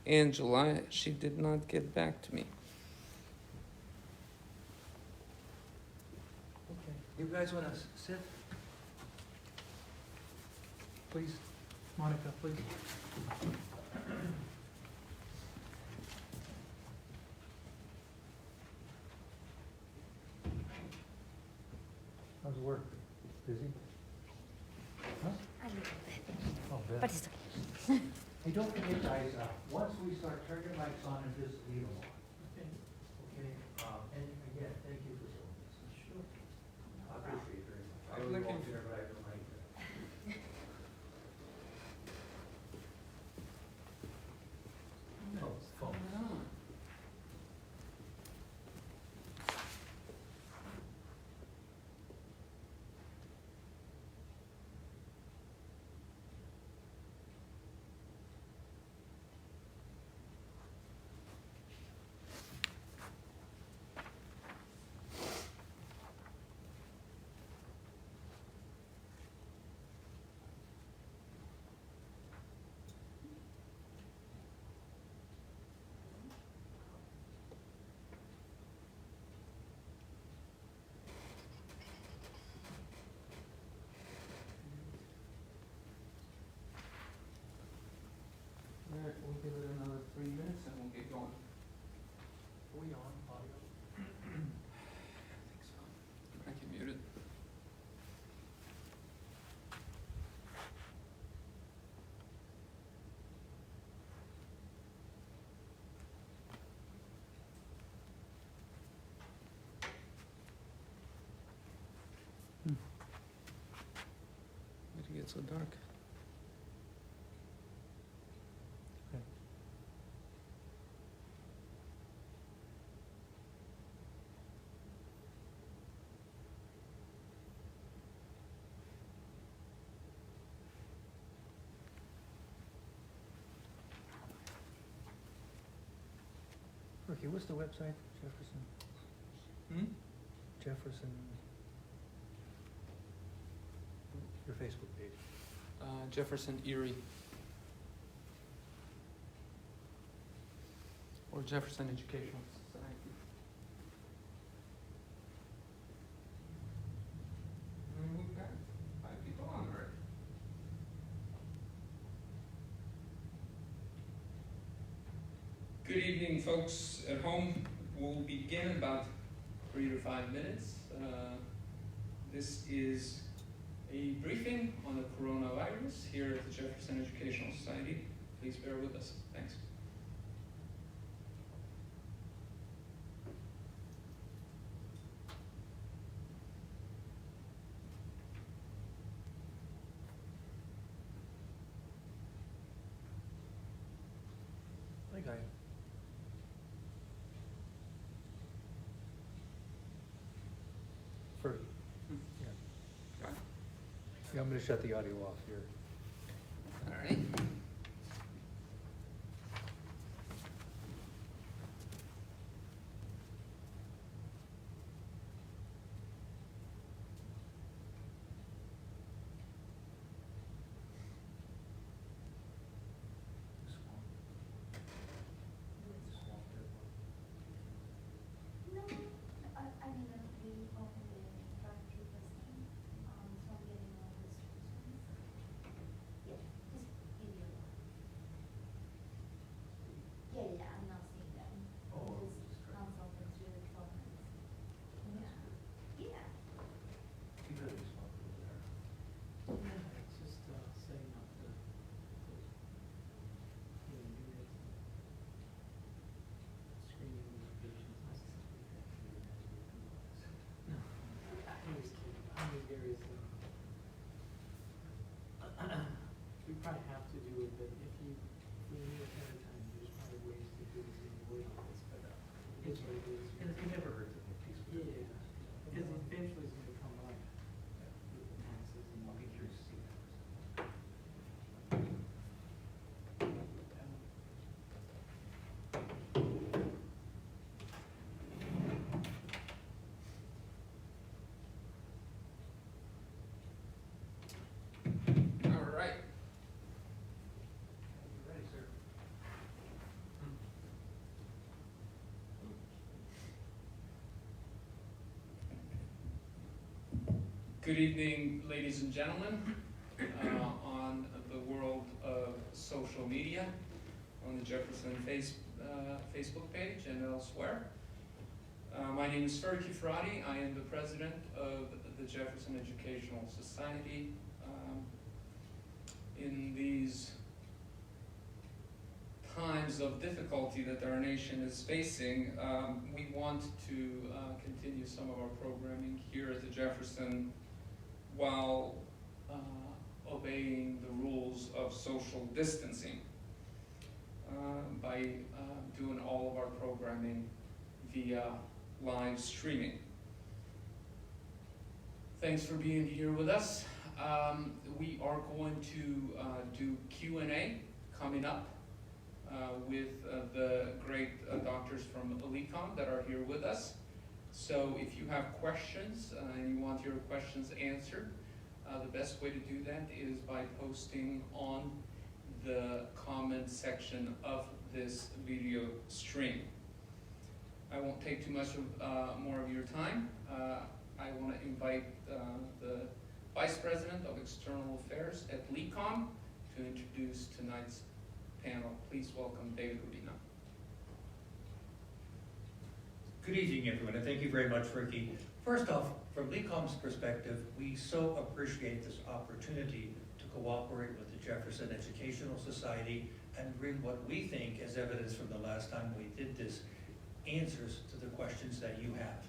in July. She did not get back to me. Okay, you guys wanna sit? Please, Monika, please. How's work? Busy? Huh? A little bit, Oh, but bad. it's okay. Hey, don't forget, guys, once we start, turn your mics on and just leave them on. Okay. Okay, and again, thank you for doing this. Sure. I appreciate it very much. I I'm really looking won't do it, but I don't like it. Oh, phone. All right, we'll give it another 3 minutes and we'll get going. Are we on audio? I think so. I can mute it. Why'd it get so dark? Okay. Ricky, what's the website, Jefferson? Jefferson, your Facebook page. Jefferson, Erie. Or Jefferson Educational Society. We've got 5 people on already. Good evening, folks at home. We'll begin in about 3 to 5 minutes. This is a briefing on the coronavirus here at the Jefferson Educational Society. Please bear with us. Thanks. Hi, guy. Fergie. Yeah. Got it. Yeah, I'm gonna shut the audio off here. All right. No, I mean, we opened it for 2%, so I'm getting all restrictions. Yeah, just give you one. Yeah, I'm not seeing them. Oh, I'm just consulting through the 12 months. Yeah. Yeah. You gotta be smart over there. It's just setting up the units, screening the patients. No, I'm just kidding. I'm just various. We probably have to do it, but if you need it ahead of time, there's probably ways to do this in the way on this, but it's what it is. It never hurts to make peace with it. Yeah, because eventually it's gonna come up with the masses and. I'll be curious to see that. All right. Ready, sir? Good evening, ladies and gentlemen, on the world of social media, on the Jefferson Facebook page and elsewhere. My name is Fergie Frati. I am the president of the Jefferson Educational Society. In these times of difficulty that our nation is facing, we want to continue some of our programming here at the Jefferson while obeying the rules of social distancing by doing all of our programming via live streaming. Thanks for being here with us. We are going to do Q&A coming up with the great doctors from LECOM that are here with us. So if you have questions and you want your questions answered, the best way to do that is by posting on the comment section of this video stream. I won't take too much of more of your time. I want to invite the Vice President of External Affairs at LECOM to introduce tonight's panel. Please welcome David Rubino. Good evening, everyone, and thank you very much, Ricky. First off, from LECOM's perspective, we so appreciate this opportunity to cooperate with the Jefferson Educational Society and bring what we think, as evidence from the last time we did this, answers to the questions that you have.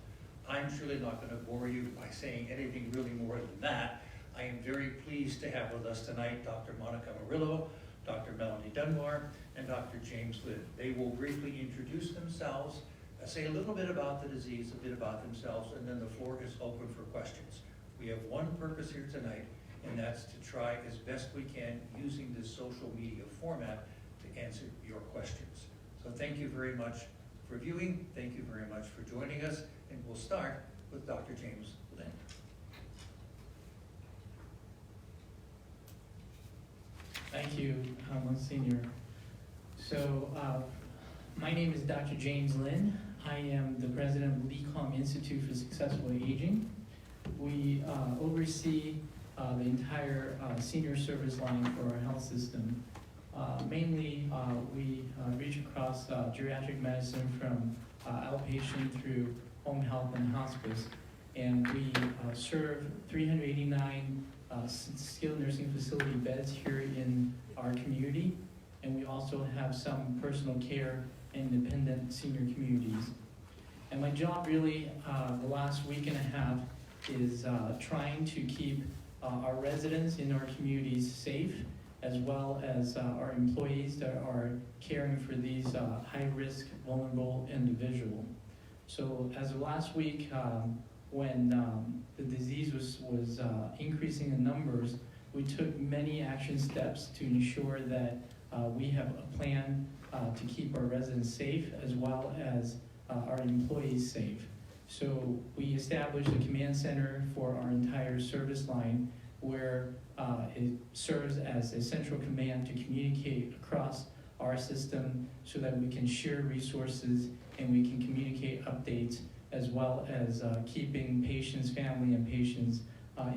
I'm surely not going to bore you by saying anything really more than that. I am very pleased to have with us tonight Dr. Monika Murillo, Dr. Melanie Dunbar, and Dr. James Lynn. They will briefly introduce themselves, say a little bit about the disease, a bit about themselves, and then the floor is open for questions. We have one purpose here tonight, and that's to try as best we can using this social media format to answer your questions. So thank you very much for viewing. Thank you very much for joining us, and we'll start with Dr. James Lynn. Thank you, Monsignor. So, my name is Dr. James Lynn. I am the president of LECOM Institute for Successful Aging. We oversee the entire senior service line for our health system. Mainly, we reach across geriatric medicine from outpatient through home health and hospice. And we serve 389 skilled nursing facility beds here in our community. And we also have some personal care and independent senior communities. And my job really, the last week and a half, is trying to keep our residents in our communities safe, as well as our employees that are caring for these high-risk, vulnerable individuals. So as of last week, when the disease was increasing in numbers, we took many action steps to ensure that we have a plan to keep our residents safe, as well as our employees safe. So we established a command center for our entire service line, where it serves as a central command to communicate across our system so that we can share resources and we can communicate updates, as well as keeping patients, family, and patients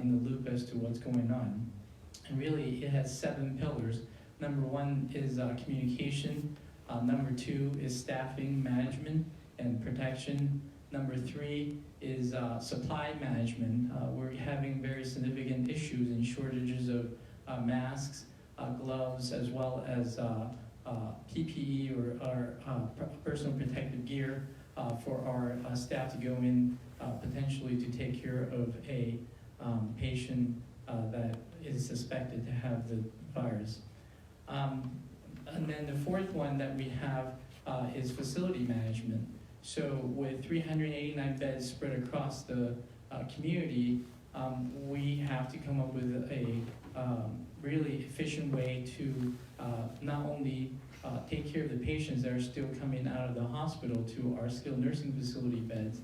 in the loop as to what's going on. And really, it has 7 pillars. Number 1 is communication. Number 2 is staffing, management, and protection. Number 3 is supply management. We're having very significant issues and shortages of masks, gloves, as well as PPE or personal protective gear for our staff to go in potentially to take care of a patient that is suspected to have the virus. And then the 4th one that we have is facility management. So with 389 beds spread across the community, we have to come up with a really efficient way to not only take care of the patients that are still coming out of the hospital to our skilled nursing facility beds,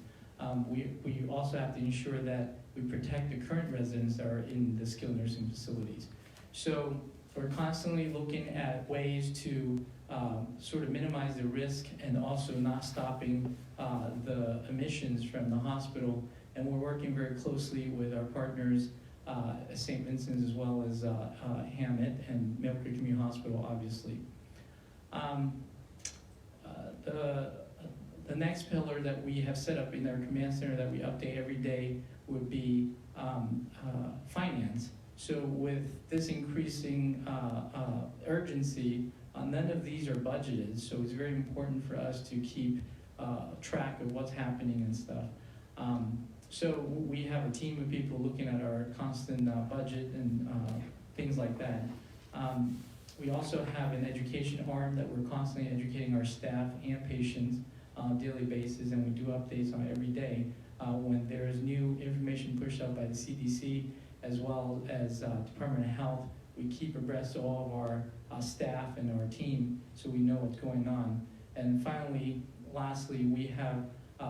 we also have to ensure that we protect the current residents that are in the skilled nursing facilities. So we're constantly looking at ways to sort of minimize the risk and also not stopping the emissions from the hospital And we're working very closely with our partners, St. Vincent's as well as Hammett and Mill Creek Community Hospital, obviously. The next pillar that we have set up in our command center that we update every day would be finance. So with this increasing urgency, none of these are budgeted, so it's very important for us to keep track of what's happening and stuff. So we have a team of people looking at our constant budget and things like that. We also have an education arm that we're constantly educating our staff and patients on a daily basis, and we do updates on every day. When there is new information pushed out by the CDC as well as Department of Health, we keep abreast of all of our staff and our team so we know what's going on. And finally, lastly, we have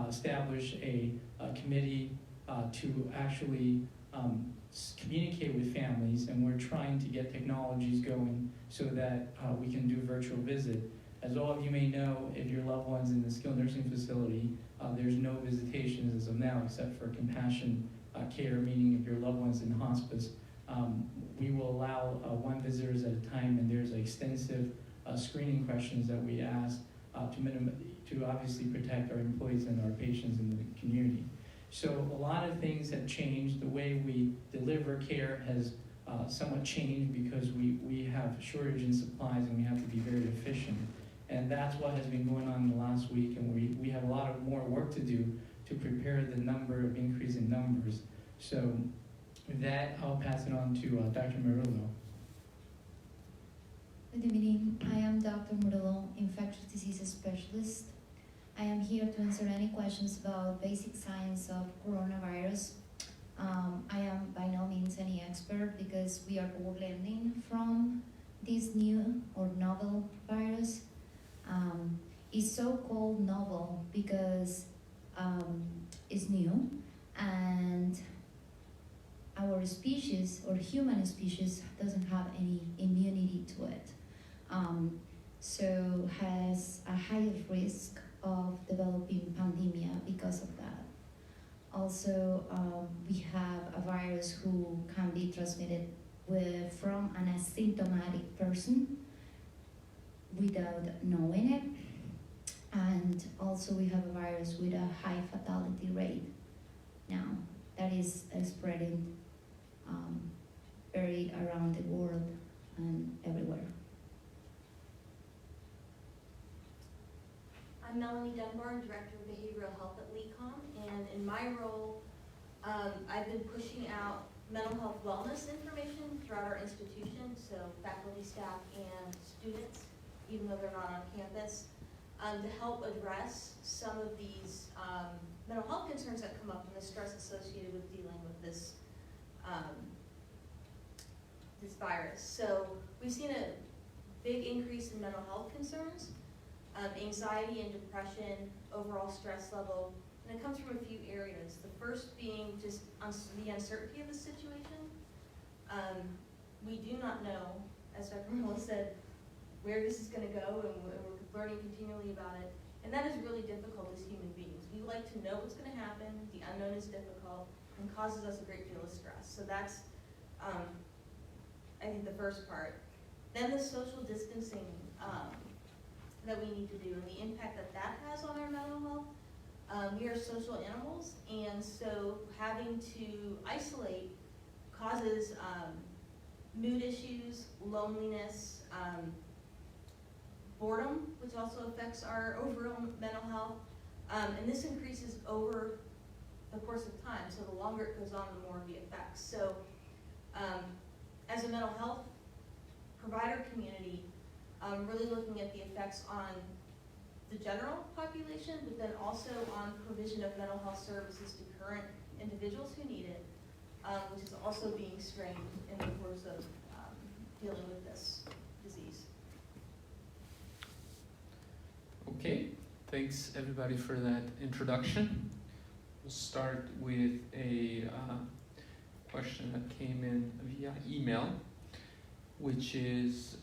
established a committee to actually communicate with families, and we're trying to get technologies going so that we can do virtual visit. As all of you may know, if your loved one's in the skilled nursing facility, there's no visitations as of now except for compassion care, meaning if your loved one's in hospice, we will allow one visitor at a time, and there's extensive screening questions that we ask to obviously protect our employees and our patients in the community. So a lot of things have changed. The way we deliver care has somewhat changed because we have shortage in supplies and we have to be very efficient. And that's what has been going on in the last week, and we have a lot of more work to do to prepare the number of increase in numbers. So with that, I'll pass it on to Dr. Murillo. Good evening. I am Dr. Murillo, infectious diseases specialist. I am here to answer any questions about basic science of coronavirus. I am by no means any expert because we are all learning from this new or novel virus. It's so-called novel because it's new, and our species or human species doesn't have any immunity to it. So has a higher risk of developing pandemia because of that. Also, we have a virus who can be transmitted from an asymptomatic person without knowing it. And also we have a virus with a high fatality rate now that is spreading very around the world and everywhere. I'm Melanie Dunbar, Director of Behavioral Health at LECOM, and in my role, I've been pushing out mental health wellness information throughout our institution, so faculty, staff, and students, even though they're not on campus, to help address some of these mental health concerns that come up and the stress associated with dealing with this this virus. So we've seen a big increase in mental health concerns, anxiety and depression, overall stress level, and it comes from a few areas. The first being just the uncertainty of the situation. We do not know, as Dr. Murillo said, where this is going to go, and we're learning continually about it. And that is really difficult as human beings. We like to know what's going to happen. The unknown is difficult and causes us a great deal of stress. So that's, I think, the first part. Then the social distancing that we need to do and the impact that that has on our mental health. We are social animals, and so having to isolate causes mood issues, loneliness, boredom, which also affects our overall mental health. And this increases over the course of time, so the longer it goes on, the more the effects. So as a mental health provider community, really looking at the effects on the general population, but then also on provision of mental health services to current individuals who need it, which is also being strained in the course of dealing with this disease. Okay, thanks everybody for that introduction. We'll start with a question that came in via email, which is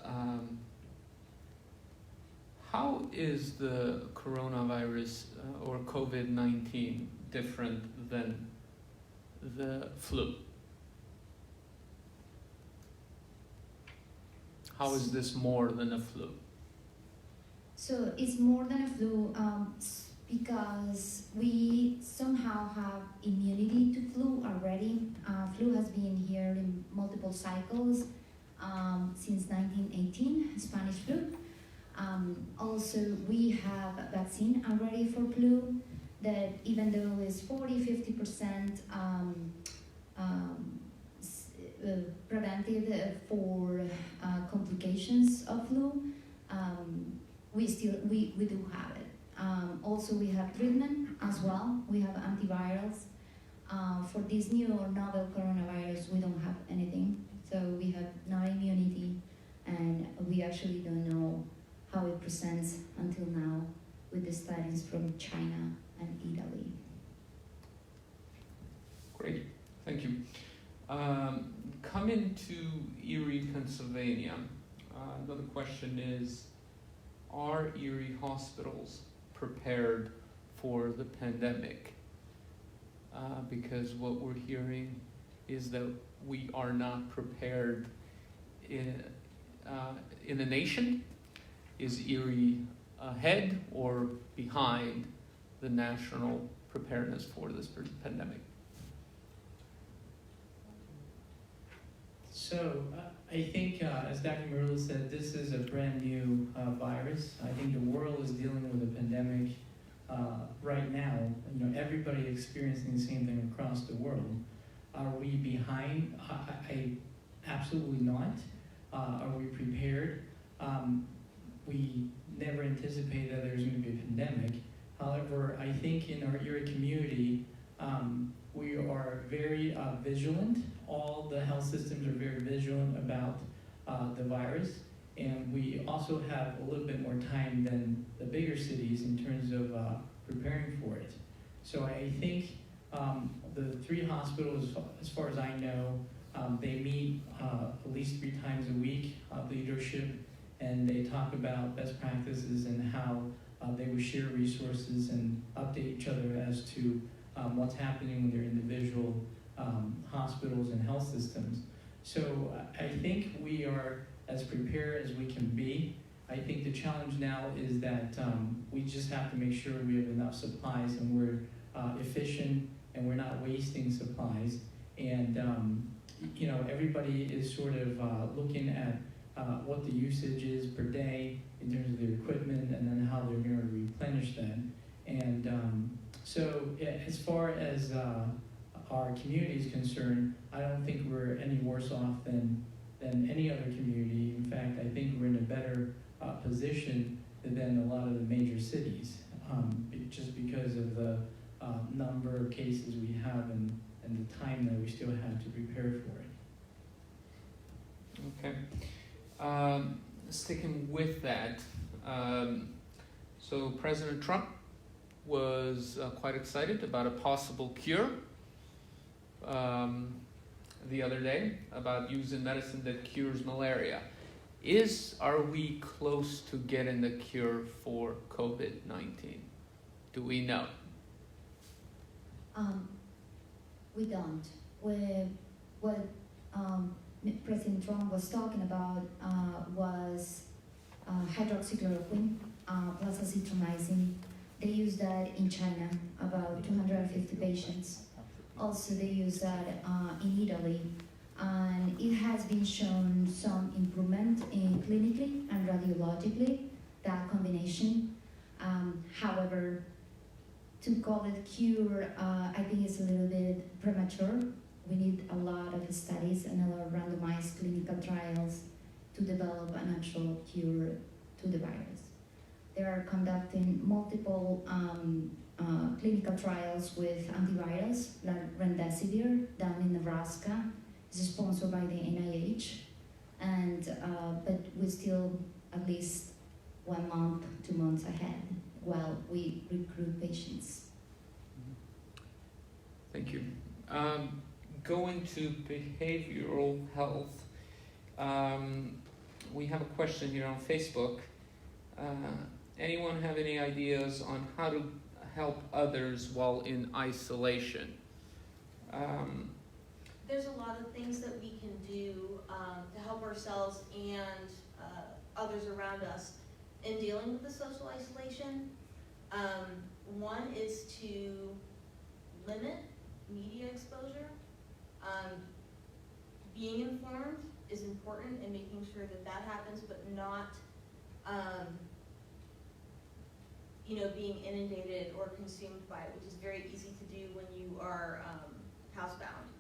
how is the coronavirus or COVID-19 different than the flu? How is this more than a flu? So it's more than a flu because we somehow have immunity to flu already. Flu has been here in multiple cycles since 1918, Spanish flu. Also, we have a vaccine already for flu that even though it's 40-50% preventive for complications of flu, we do have it. Also, we have treatment as well. We have antivirals. For this new or novel coronavirus, we don't have anything. So we have no immunity, and we actually don't know how it presents until now with the studies from China and Italy. Great, thank you. Coming to Erie, Pennsylvania, another question is, are Erie hospitals prepared for the pandemic? Because what we're hearing is that we are not prepared in the nation. Is Erie ahead or behind the national preparedness for this pandemic? So I think, as Dr. Murillo said, this is a brand new virus. I think the world is dealing with a pandemic right now. You know, everybody experiencing the same thing across the world. Are we behind? I absolutely not. Are we prepared? We never anticipated that there's going to be a pandemic. However, I think in our Erie community, we are very vigilant. All the health systems are very vigilant about the virus, and we also have a little bit more time than the bigger cities in terms of preparing for it. So I think the 3 hospitals, as far as I know, they meet at least 3 times a week, leadership, and they talk about best practices and how they would share resources and update each other as to what's happening with their individual hospitals and health systems. So I think we are as prepared as we can be. I think the challenge now is that we just have to make sure we have enough supplies and we're efficient and we're not wasting supplies. And you know, everybody is sort of looking at what the usage is per day in terms of their equipment and then how they're going to replenish that. And so as far as our community is concerned, I don't think we're any worse off than any other community. In fact, I think we're in a better position than a lot of the major cities, just because of the number of cases we have and the time that we still have to prepare for it. Okay. Sticking with that, so President Trump was quite excited about a possible cure the other day, about using medicine that cures malaria. Are we close to getting the cure for COVID-19? Do we know? We don't. What President Trump was talking about was hydroxychloroquine plus azithromycin. They use that in China, about 250 patients. Also, they use that in Italy. And it has been shown some improvement in clinically and radiologically, that combination. However, to call it cure, I think it's a little bit premature. We need a lot of studies and a lot of randomized clinical trials to develop an actual cure to the virus. They are conducting multiple clinical trials with antivirals, like remdesivir down in Nebraska. It's sponsored by the NIH, and but we're still at least 1 month, 2 months ahead while we recruit patients. Thank you. Going to behavioral health, we have a question here on Facebook. Anyone have any ideas on how to help others while in isolation? There's a lot of things that we can do to help ourselves and others around us in dealing with the social isolation. One is to limit media exposure. Being informed is important and making sure that that happens, but not being inundated or consumed by it, which is very easy to do when you are housebound.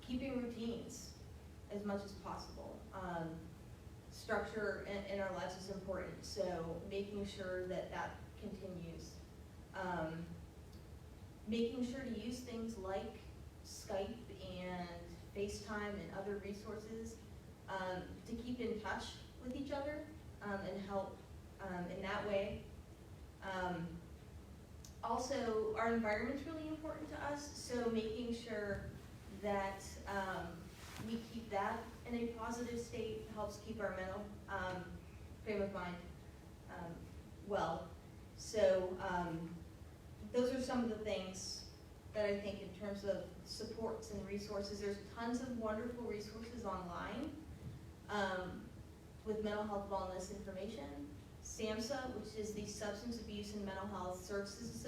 Keeping routines as much as possible. Structure in our lives is important, so making sure that that continues. Making sure to use things like Skype and FaceTime and other resources to keep in touch with each other and help in that way. Also, our environment's really important to us, so making sure that we keep that in a positive state helps keep our mental frame of mind well. So those are some of the things that I think in terms of supports and resources. There's tons of wonderful resources online with mental health wellness information. SAMHSA, which is the Substance Abuse and Mental Health Services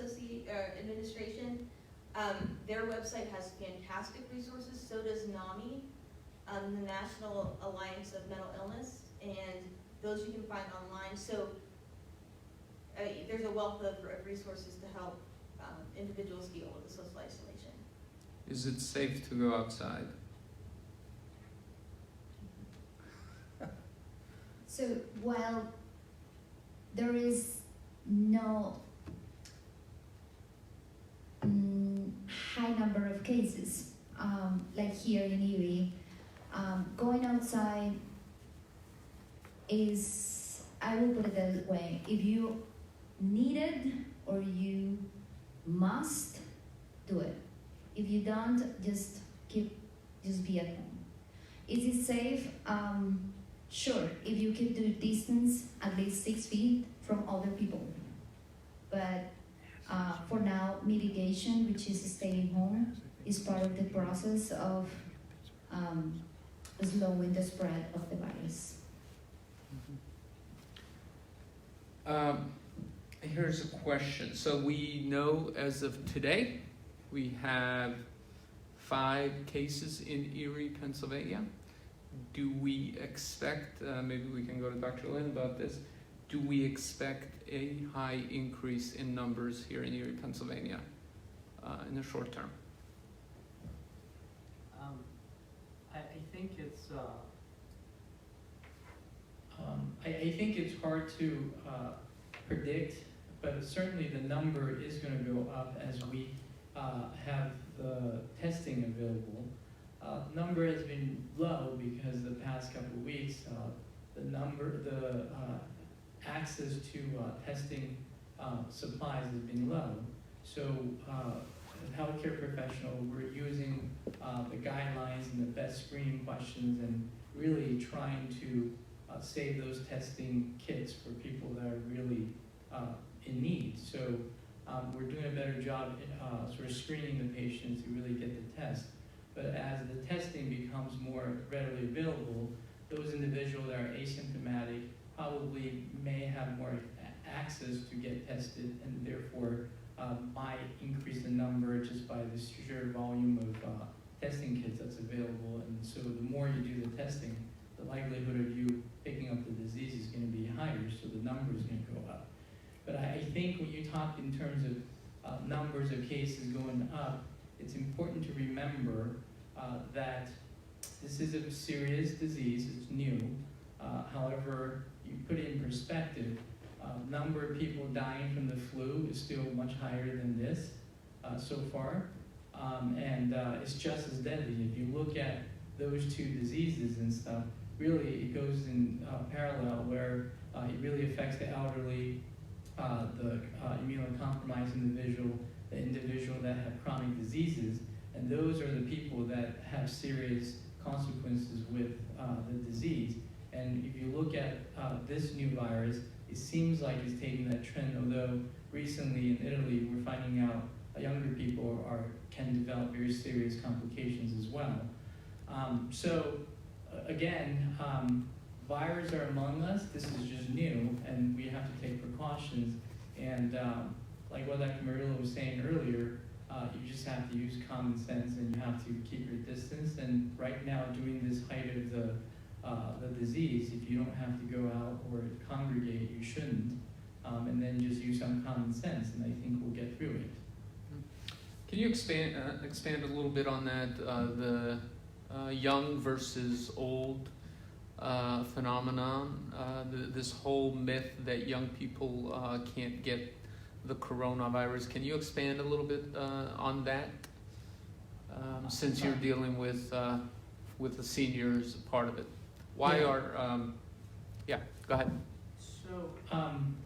Administration, their website has fantastic resources. So does NAMI, the National Alliance of Mental Illness, and those you can find online. So there's a wealth of resources to help individuals deal with the social isolation. Is it safe to go outside? So while there is no high number of cases, like here in Erie, going outside is, I will put it that way, if you need it or you must, do it. If you don't, just be at home. Is it safe? Sure, if you keep the distance at least 6 feet from other people. But for now, mitigation, which is staying home, is part of the process of slowing the spread of the virus. Here's a question. So we know as of today, we have 5 cases in Erie, Pennsylvania. Do we expect, maybe we can go to Dr. Lin about this, do we expect a high increase in numbers here in Erie, Pennsylvania in the short term? I think it's I think it's hard to predict, but certainly the number is going to go up as we have the testing available. Number has been low because the past couple of weeks, the access to testing supplies has been low. So as healthcare professional, we're using the guidelines and the best screening questions and really trying to save those testing kits for people that are really in need. So we're doing a better job sort of screening the patients who really get the test. But as the testing becomes more readily available, those individuals that are asymptomatic probably may have more access to get tested and therefore might increase the number just by the sheer volume of testing kits that's available. And so the more you do the testing, the likelihood of you picking up the disease is going to be higher, so the number is going to go up. But I think when you talk in terms of numbers of cases going up, it's important to remember that this is a serious disease, it's new. However, you put it in perspective, number of people dying from the flu is still much higher than this so far. And it's just as deadly. If you look at those two diseases and stuff, really it goes in parallel where it really affects the elderly, the immunocompromised individual, the individual that have chronic diseases, and those are the people that have serious consequences with the disease. And if you look at this new virus, it seems like it's taking that trend, although recently in Italy we're finding out younger people can develop very serious complications as well. Again, virus are among us. This is just new, and we have to take precautions. And like what Dr. Murillo was saying earlier, you just have to use common sense, and you have to keep your distance. And right now, during this height of the disease, if you don't have to go out or congregate, you shouldn't. And then just use some common sense, and I think we'll get through it. Can you expand a little bit on that, the young versus old phenomenon, this whole myth that young people can't get the coronavirus? Can you expand a little bit on that, since you're dealing with the seniors part of it? Why yeah, go ahead. So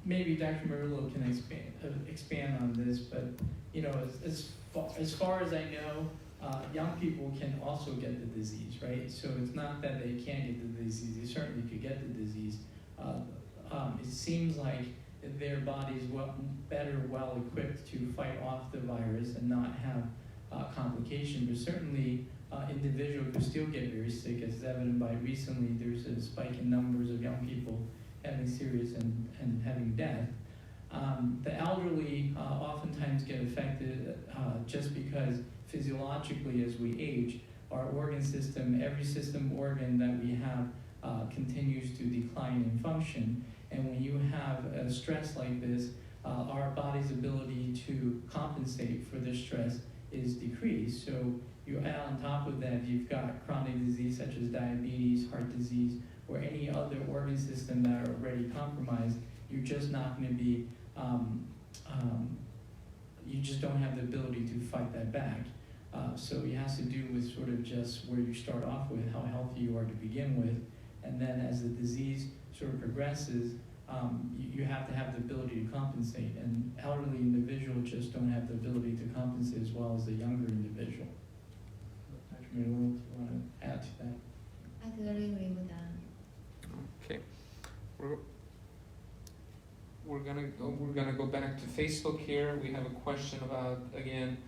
maybe Dr. Murillo can expand on this, but you know, as far as I know, young people can also get the disease, right? So it's not that they can't get the disease; they certainly could get the disease. It seems like their body's well equipped to fight off the virus and not have complications. But certainly, individuals who still get very sick, as evident by recently, there's a spike in numbers of young people having serious and having death. The elderly oftentimes get affected just because physiologically, as we age, our organ system, every organ that we have continues to decline in function. And when you have a stress like this, our body's ability to compensate for the stress is decreased. So you add on top of that, you've got chronic disease such as diabetes, heart disease, or any other organ system that are already compromised. You're just not going to be, you just don't have the ability to fight that back. So it has to do with sort of just where you start off with, how healthy you are to begin with, and then as the disease sort of progresses, you have to have the ability to compensate, and elderly individuals just don't have the ability to compensate as well as the younger individual. Dr. Murillo, do you want to add to that? I totally agree with that. Okay, we're gonna go back to Facebook here. We have a question about, again,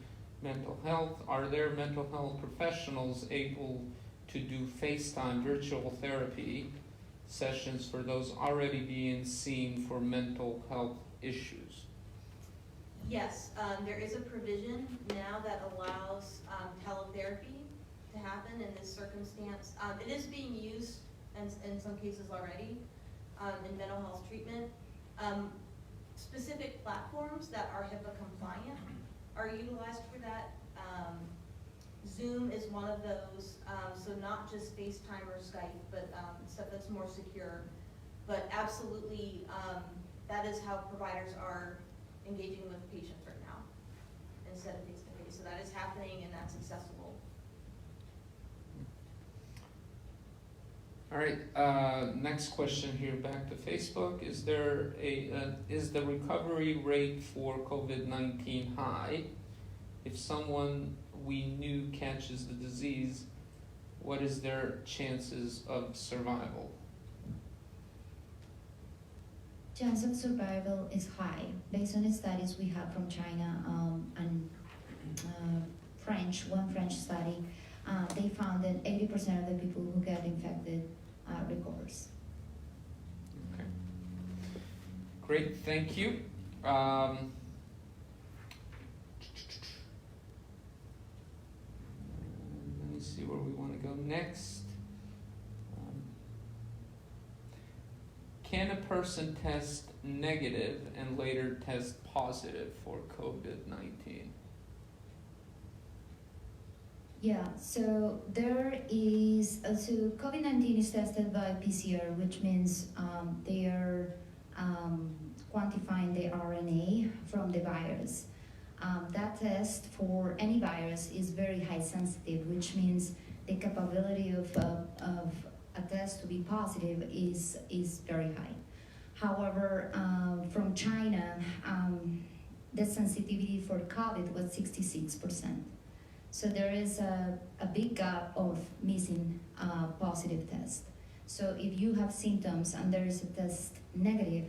mental health. Are there mental health professionals able to do FaceTime virtual therapy sessions for those already being seen for mental health issues? Yes, there is a provision now that allows teletherapy to happen in this circumstance. It is being used in some cases already in mental health treatment. Specific platforms that are HIPAA compliant are utilized for that. Zoom is one of those, so not just FaceTime or Skype, but stuff that's more secure. But absolutely, that is how providers are engaging with patients right now, instead of face-to-face. So that is happening, and that's accessible. All right, next question here, back to Facebook. Is there is the recovery rate for COVID-19 high? If someone we knew catches the disease, what is their chances of survival? Chance of survival is high. Based on the studies we have from China and one French study, they found that 80% of the people who get infected recovers. Okay. Great, thank you. Let me see where we want to go next. Can a person test negative and later test positive for COVID-19? Yeah, so there is, so COVID-19 is tested by PCR, which means they are quantifying the RNA from the virus. That test for any virus is very high sensitive, which means the capability of a test to be positive is very high. However, from China, the sensitivity for COVID was 66%. So there is a big gap of missing positive tests. So if you have symptoms and there is a test negative,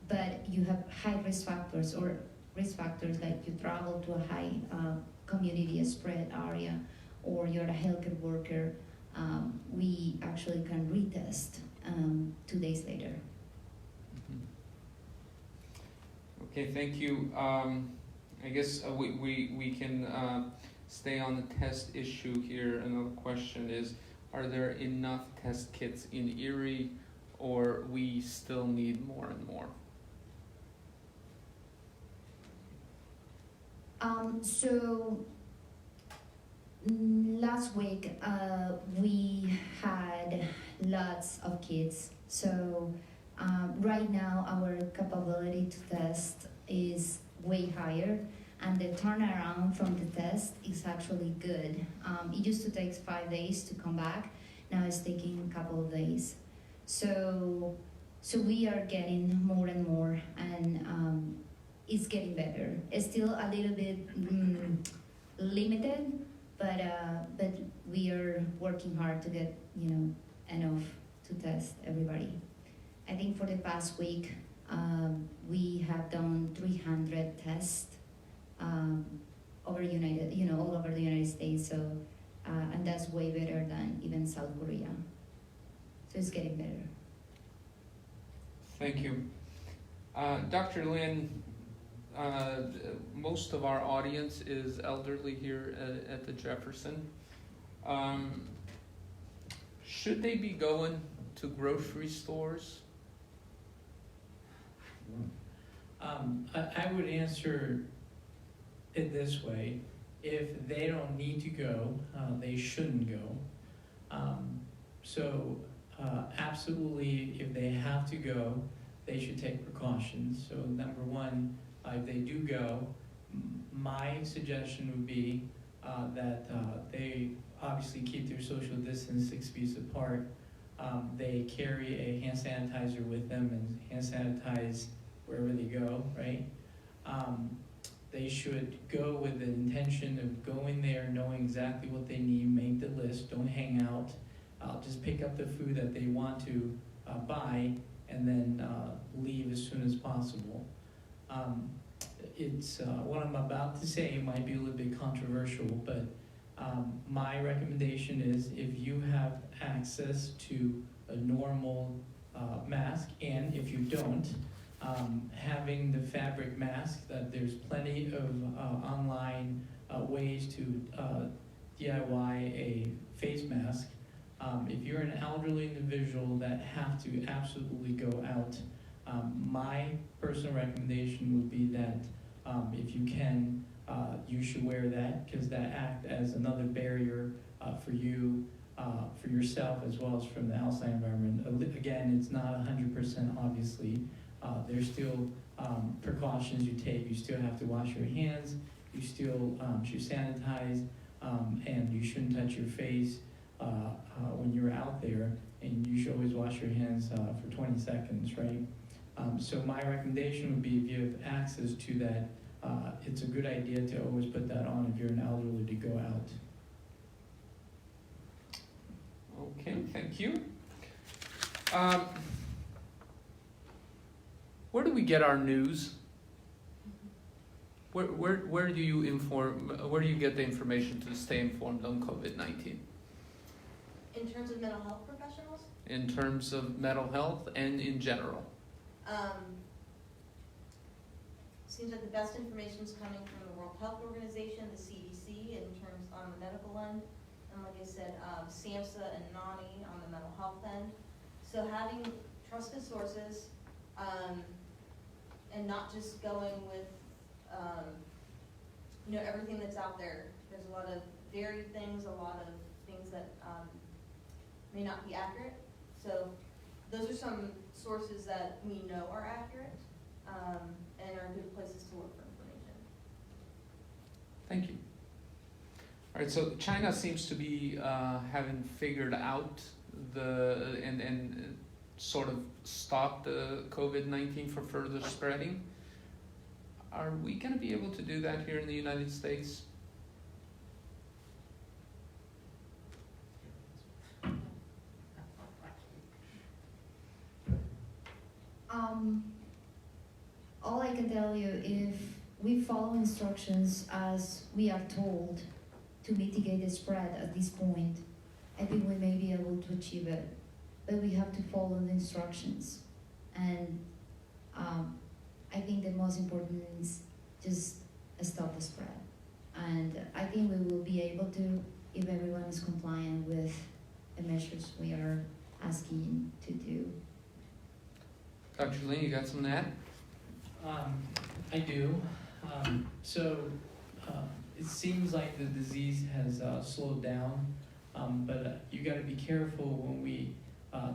but you have high risk factors or risk factors, like you travel to a high community spread area, or you're a healthcare worker, we actually can retest 2 days later. Okay, thank you. I guess we can stay on the test issue here. Another question is, are there enough test kits in Erie, or we still need more and more? So last week we had lots of kids. So right now our capability to test is way higher, and the turnaround from the test is actually good. It used to take 5 days to come back. Now it's taking a couple of days. So we are getting more and more, and it's getting better. It's still a little bit limited, but we are working hard to get enough to test everybody. I think for the past week we have done 300 tests over all over the United States. So and that's way better than even South Korea. So it's getting better. Thank you. Dr. Lin, most of our audience is elderly here at the Jefferson. Should they be going to grocery stores? I would answer it this way. If they don't need to go, they shouldn't go. Absolutely, if they have to go, they should take precautions. So number one, if they do go, my suggestion would be that they obviously keep their social distance 6 feet apart. They carry a hand sanitizer with them and hand sanitize wherever they go, right? They should go with the intention of going there, knowing exactly what they need, make the list, don't hang out. Just pick up the food that they want to buy, and then leave as soon as possible. What I'm about to say might be a little bit controversial, but my recommendation is, if you have access to a normal mask, and if you don't, having the fabric mask, that there's plenty of online ways to DIY a face mask. If you're an elderly individual that have to absolutely go out, my personal recommendation would be that if you can, you should wear that, because that acts as another barrier for you, for yourself, as well as from the outside environment. Again, it's not 100% obviously. There's still precautions you take. You still have to wash your hands, you still should sanitize, and you shouldn't touch your face when you're out there, and you should always wash your hands for 20 seconds, right? So my recommendation would be, if you have access to that, it's a good idea to always put that on if you're an elderly to go out. Okay, thank you. Where do we get our news? Where do you get the information to stay informed on COVID-19? In terms of mental health professionals? In terms of mental health and in general? Seems like the best information is coming from the World Health Organization, the CDC, in terms on the medical end, and like I said, SAMHSA and NANI on the mental health end. So having trusted sources, and not just going with everything that's out there. There's a lot of varied things, a lot of things that may not be accurate. So those are some sources that we know are accurate and are good places to look for information. Thank you. All right, so China seems to be having figured out and sort of stopped the COVID-19 from further spreading. Are we going to be able to do that here in the United States? All I can tell you, if we follow instructions as we are told to mitigate the spread at this point. I think we may be able to achieve it, but we have to follow the instructions. And I think the most important is just stop the spread. And I think we will be able to if everyone is compliant with the measures we are asking to do. Dr. Lin, you got something to add? I do. It seems like the disease has slowed down, but you got to be careful when we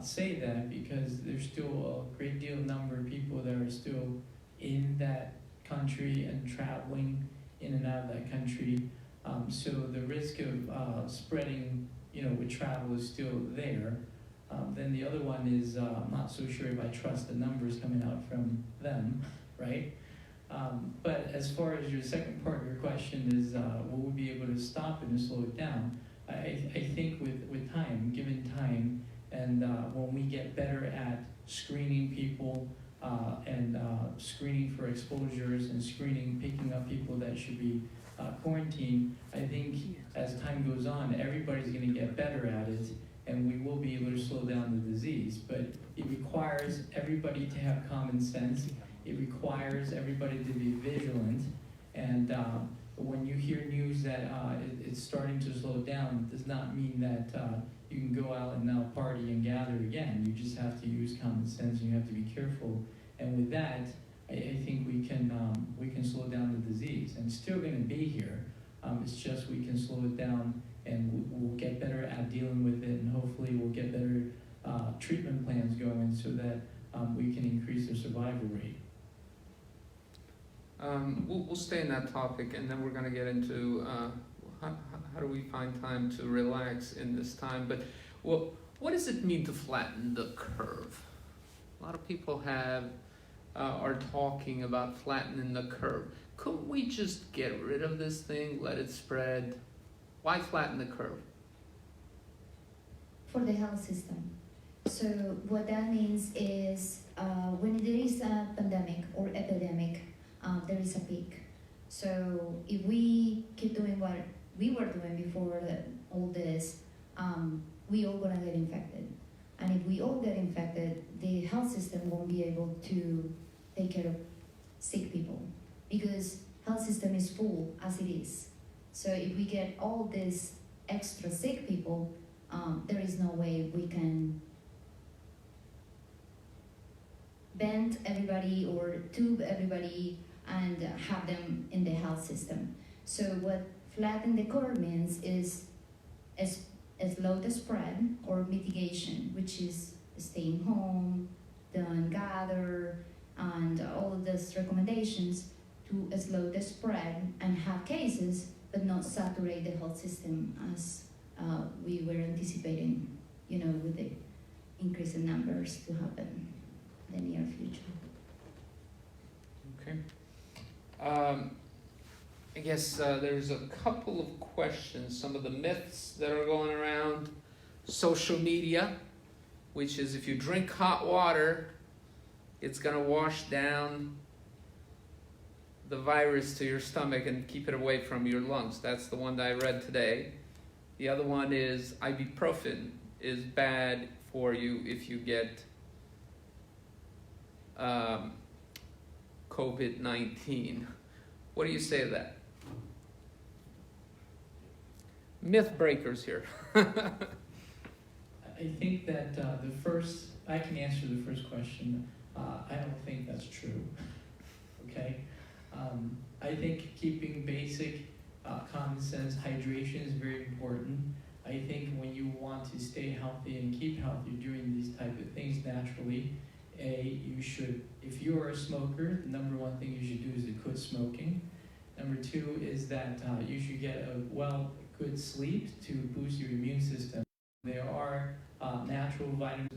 say that, because there's still a great deal number of people that are still in that country and traveling in and out of that country. So the risk of spreading, with travel is still there. Then the other one is I'm not so sure if I trust the numbers coming out from them, right? But as far as your second part of your question is, will we be able to stop it and slow it down? I think with time, given time, and when we get better at screening people and screening for exposures and picking up people that should be quarantined, I think as time goes on, everybody's going to get better at it, and we will be able to slow down the disease. But it requires everybody to have common sense. It requires everybody to be vigilant, and when you hear news that it's starting to slow down, it does not mean that you can go out and now party and gather again. You just have to use common sense, and you have to be careful. And with that, I think we can slow down the disease. And it's still going to be here. It's just we can slow it down, and we'll get better at dealing with it, and hopefully we'll get better treatment plans going so that we can increase the survival rate. We'll stay in that topic, and then we're going to get into how do we find time to relax in this time. But what does it mean to flatten the curve? A lot of people are talking about flattening the curve. Couldn't we just get rid of this thing, let it spread? Why flatten the curve? For the health system. So what that means is when there is a pandemic or epidemic, there is a peak. So if we keep doing what we were doing before all this, we all gonna get infected. And if we all get infected, the health system won't be able to take care of sick people, because health system is full as it is. So if we get all these extra sick people, there is no way we can bend everybody or tube everybody and have them in the health system. So what flatten the curve means is slow the spread or mitigation, which is staying home, don't gather, and all of these recommendations to slow the spread and have cases, but not saturate the health system as we were anticipating, with the increase in numbers to happen in the near future. Okay. I guess there's a couple of questions. Some of the myths that are going around. Social media, which is if you drink hot water, it's going to wash down the virus to your stomach and keep it away from your lungs. That's the one that I read today. The other one is ibuprofen is bad for you if you get COVID-19. What do you say to that? Myth breakers here. I think that I can answer the first question. I don't think that's true. Okay? I think keeping basic common sense hydration is very important. I think when you want to stay healthy and keep healthy during these type of things naturally, you should, if you're a smoker, the number one thing you should do is to quit smoking. Number two is that you should get a good sleep to boost your immune system. There are natural vitamin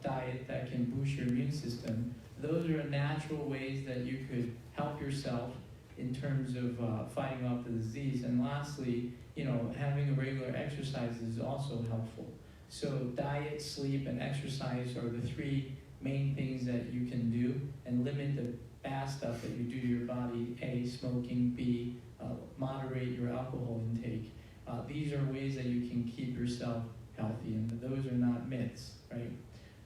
diet that can boost your immune system. Those are natural ways that you could help yourself in terms of fighting off the disease. And lastly, having a regular exercise is also helpful. So diet, sleep, and exercise are the three main things that you can do, and limit the bad fast stuff that you do to your body, A, smoking, B, moderate your alcohol intake. These are ways that you can keep yourself healthy, and those are not myths, right?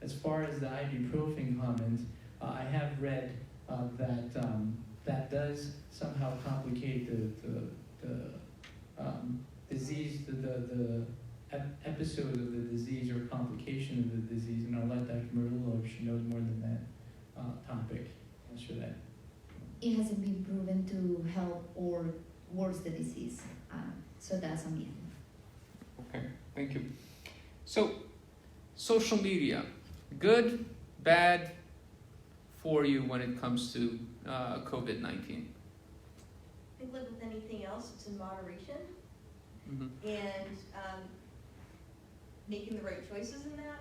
As far as the ibuprofen comment, I have read that that does somehow complicate the disease, the episode of the disease or complication of the disease, and I'll let Dr. Murillo, if she knows more than that topic, answer that. It hasn't been proven to help or worse the disease, so that's a myth. Okay, thank you. So, social media, good, bad for you when it comes to COVID-19? I think like with anything else, it's in moderation. Mm-hmm. And making the right choices in that,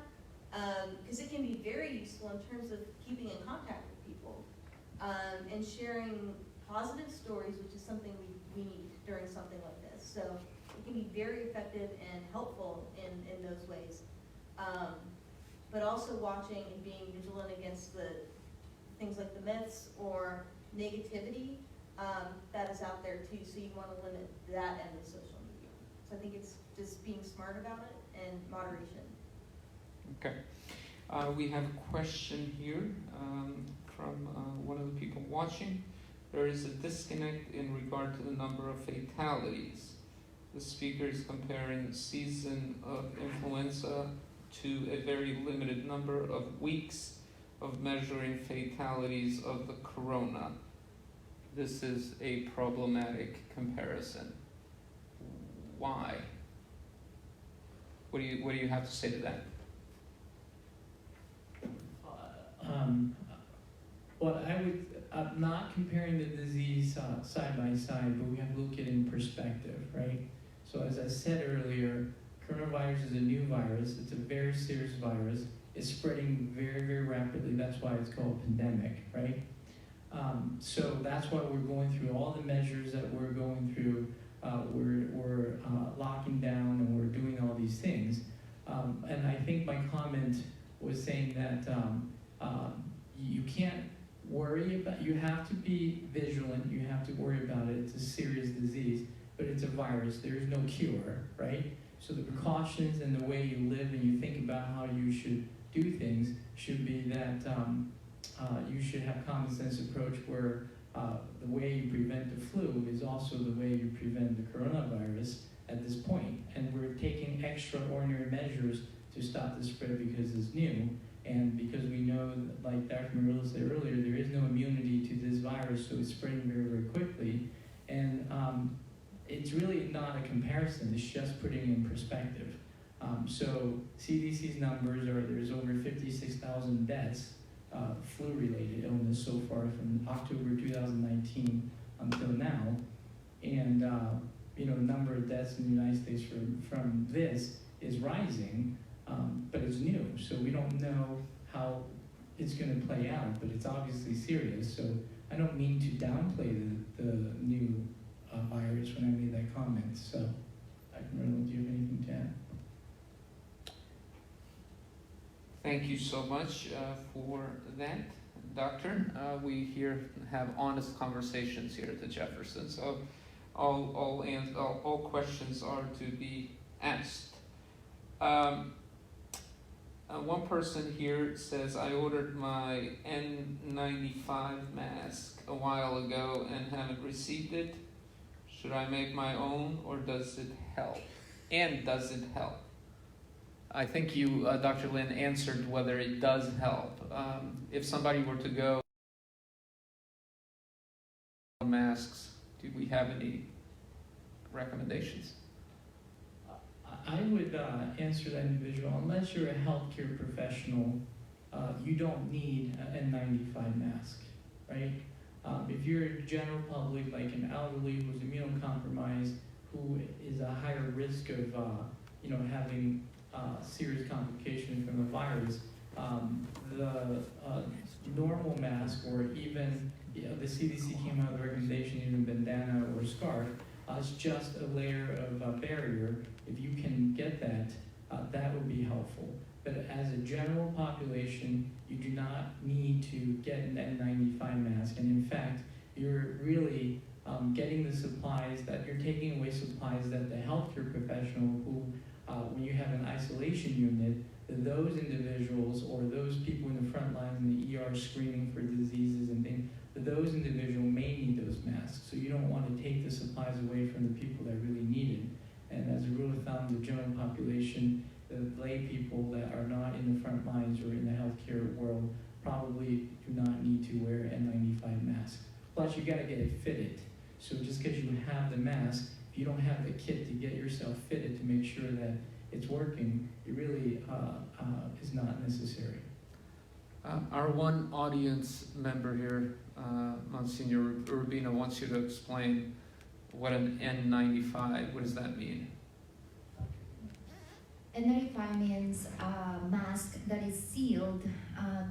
because it can be very useful in terms of keeping in contact with people and sharing positive stories, which is something we need during something like this. So it can be very effective and helpful in those ways. But also watching and being vigilant against the things like the myths or negativity that is out there too. So you want to limit that end of social media. So I think it's just being smart about it and moderation. Okay. We have a question here from one of the people watching. There is a disconnect in regard to the number of fatalities. The speaker is comparing the season of influenza to a very limited number of weeks of measuring fatalities of the corona. This is a problematic comparison. Why? What do you have to say to that? Well, I would, not comparing the disease side by side, but we have to look at it in perspective, right? So as I said earlier, coronavirus is a new virus. It's a very serious virus. It's spreading very, very rapidly. That's why it's called pandemic, right? So that's why we're going through all the measures that we're going through. We're locking down and we're doing all these things. And I think my comment was saying that you can't worry about, you have to be vigilant, you have to worry about it. It's a serious disease, but it's a virus. There is no cure, right? So the precautions and the way you live and you think about how you should do things should be that you should have common sense approach where the way you prevent the flu is also the way you prevent the coronavirus at this point. And we're taking extraordinary measures to stop the spread because it's new. And because we know, like Dr. Murillo said earlier, there is no immunity to this virus, so it's spreading very, very quickly. And it's really not a comparison, it's just putting it in perspective. So CDC's numbers are there's over 56,000 deaths, flu-related illness so far from October 2019 until now. And the number of deaths in the United States from this is rising, but it's new. So we don't know how it's going to play out, but it's obviously serious. So I don't mean to downplay the new virus when I made that comment. So, Dr. Murillo, do you have anything to add? Thank you so much for that, Doctor. We here have honest conversations here at the Jefferson, so all questions are to be asked. One person here says, I ordered my N95 mask a while ago and haven't received it. Should I make my own, or does it help? And does it help? I think you, Dr. Lin, answered whether it does help. If somebody were to go masks, do we have any recommendations? I would answer that individual. Unless you're a healthcare professional, you don't need an N95 mask, right? If you're a general public, like an elderly who's immunocompromised, who is a higher risk of having serious complications from the virus, the normal mask, or even the CDC came out with a recommendation using bandana or scarf, it's just a layer of barrier. If you can get that, that would be helpful. But as a general population, you do not need to get an N95 mask. And in fact, you're really getting the supplies that you're taking away supplies that the healthcare professional who, when you have an isolation unit, those individuals or those people in the front lines in the ER screening for diseases and things, those individuals may need those masks. So you don't want to take the supplies away from the people that really need it. And as a rule of thumb, the general population, the lay people that are not in the front lines or in the healthcare world probably do not need to wear N95 masks. Plus, you got to get it fitted. So just because you have the mask, if you don't have the kit to get yourself fitted to make sure that it's working, it really is not necessary. Our one audience member here, Monsignor Rubino, wants you to explain what an N95, what does that mean? N95 means a mask that is sealed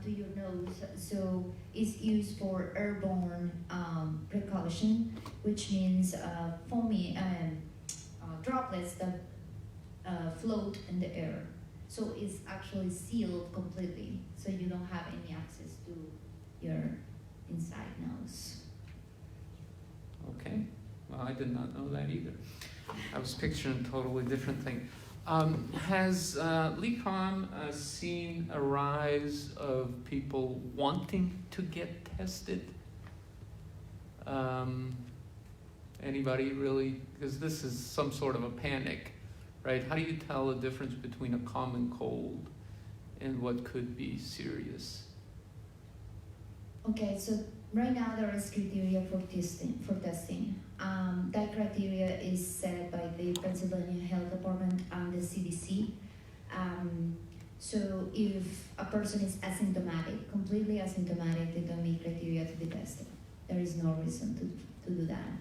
to your nose, so it's used for airborne precaution, which means foamy droplets that float in the air. So it's actually sealed completely, so you don't have any access to your inside nose. Okay, well, I did not know that either. I was picturing a totally different thing. Has LECOM seen a rise of people wanting to get tested? Anybody really? Because this is some sort of a panic, right? How do you tell the difference between a common cold and what could be serious? Okay, so right now there is criteria for testing. That criteria is set by the Pennsylvania Health Department and the CDC. So if a person is asymptomatic, completely asymptomatic, they don't meet criteria to be tested. There is no reason to do that.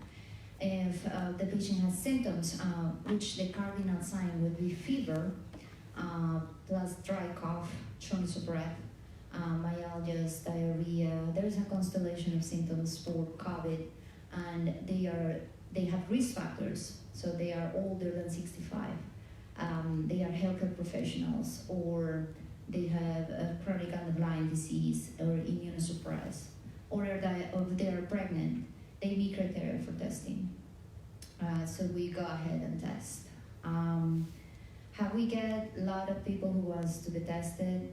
If the patient has symptoms, which the cardinal sign would be fever, plus dry cough, shortness of breath, myalgias, diarrhea, there is a constellation of symptoms for COVID, and they have risk factors, so they are older than 65. They are healthcare professionals, or they have a chronic underlying disease or immunosuppressed, or they are pregnant. They meet criteria for testing. So we go ahead and test. Have we get a lot of people who wants to be tested?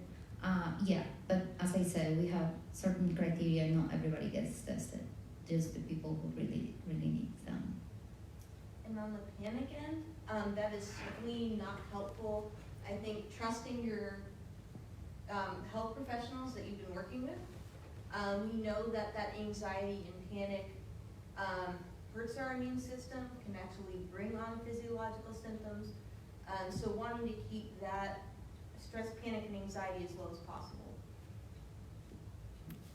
Yeah, but as I said, we have certain criteria. Not everybody gets tested. Just the people who really need them. And on the panic end, that is certainly not helpful. I think trusting your health professionals that you've been working with. We know that anxiety and panic hurts our immune system, can actually bring on physiological symptoms. So wanting to keep that stress, panic, and anxiety as low as possible.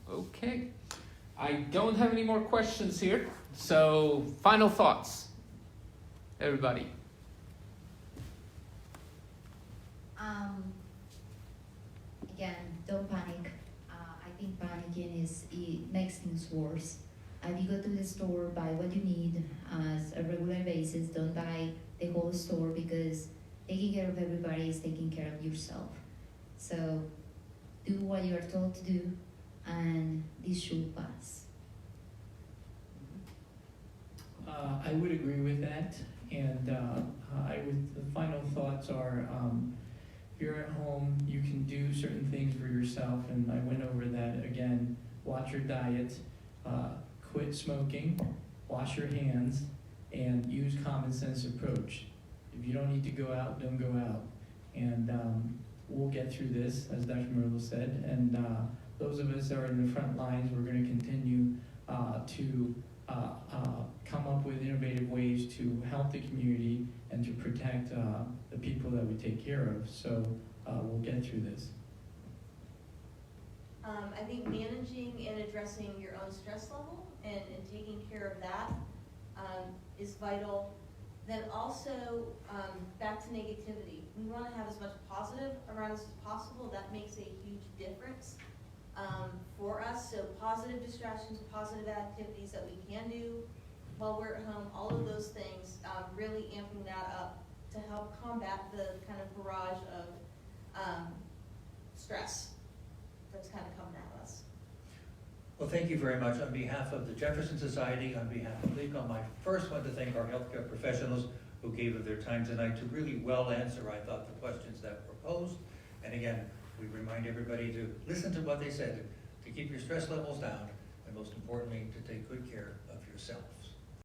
Okay. I don't have any more questions here. So, final thoughts, everybody. Again, don't panic. I think panicking it makes things worse. If you go to the store, buy what you need as a regular basis. Don't buy the whole store, because taking care of everybody is taking care of yourself. So do what you are told to do, and this should pass. I would agree with that, and the final thoughts are, if you're at home, you can do certain things for yourself, and I went over that again. Watch your diet, quit smoking, wash your hands, and use common sense approach. If you don't need to go out, don't go out. And we'll get through this, as Dr. Murillo said, and those of us that are in the front lines, we're going to continue to come up with innovative ways to help the community and to protect the people that we take care of. So we'll get through this. I think managing and addressing your own stress level and taking care of that is vital. Then also, back to negativity. We want to have as much positive around us as possible. That makes a huge difference for us. So positive distractions, positive activities that we can do while we're at home, all of those things, really amping that up to help combat the kind of barrage of stress that's kind of coming at us. Well, thank you very much. On behalf of the Jefferson Society, on behalf of LECOM, I first want to thank our healthcare professionals who gave of their time tonight to really well answer, I thought, the questions that were posed. And again, we remind everybody to listen to what they said, to keep your stress levels down, and most importantly, to take good care of yourself.